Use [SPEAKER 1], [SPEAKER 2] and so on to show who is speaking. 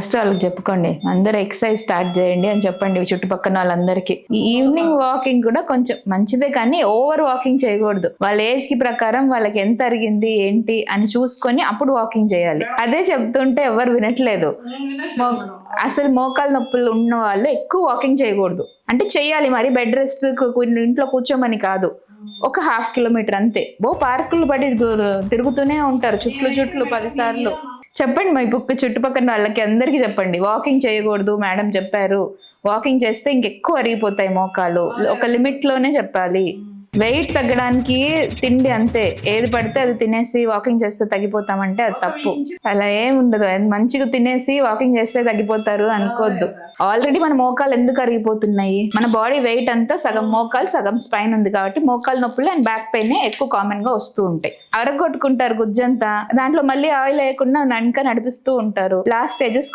[SPEAKER 1] First వాళ్ళకి చెప్పుకోండి, అందరు ఎక్సర్సైజ్ స్టార్ట్ చేయండి అని చెప్పండి చుట్టుపక్కల వాళ్ళందరికీ. ఈవినింగ్ వాకింగ్ కూడా కొంచెం మంచిదే, కానీ ఓవర్ వాకింగ్ చేయకూడదు. వాళ్ళ ఏజ్ కి ప్రకారం వాళ్ళకి ఎంత అరిగింది ఏంటి అని చూసుకొని అప్పుడు వాకింగ్ చేయాలి. అదే చెప్తుంటే ఎవరు వినట్లేదు. అసలు మోకాలు నొప్పులు ఉన్న వాళ్ళు ఎక్కువ వాకింగ్ చేయకూడదు. అంటే చెయ్యాలి మరి, బెడ్ రెస్ట్ ఇంట్లో కూర్చోమని కాదు, ఒక 1/2 కిలోమీటర్ అంతే. పార్కులు పడి తిరుగుతూనే ఉంటారు చుట్లు 10 సార్లు. చెప్పండి మా బుక్ చుట్టుపక్కల వాళ్ళకి అందరికీ చెప్పండి, వాకింగ్ చేయకూడదు మేడం చెప్పారు, వాకింగ్ చేస్తే ఇంకెక్కువ అరిగిపోతాయి మోకాలు, ఒక లిమిట్ లోనే చెప్పాలి. వెయిట్ తగ్గడానికి తిండి అంతే, ఏది పడితే అది తినేసి వాకింగ్ చేస్తే తగ్గిపోతామంటే అది తప్పు. అలా ఏం ఉండదు, మంచిగా తినేసి వాకింగ్ చేస్తే తగ్గిపోతారు అనుకోవద్దు. ఆల్రెడీ మన మోకాలు ఎందుకు అరిగిపోతున్నాయి, మన బాడీ వెయిట్ అంతా సగం మోకాలు సగం స్పైన్ ఉంది కాబట్టి మోకాలు నొప్పులు అండ్ బ్యాక్ పెయిన్ ఎక్కువ కామన్ గా వస్తూ ఉంటాయి. అరగొట్టుకుంటారు గుజ్జంతా, దాంట్లో మళ్ళీ ఆయిల్ వేయకుండా నడక నడిపిస్తూ ఉంటారు. Last stages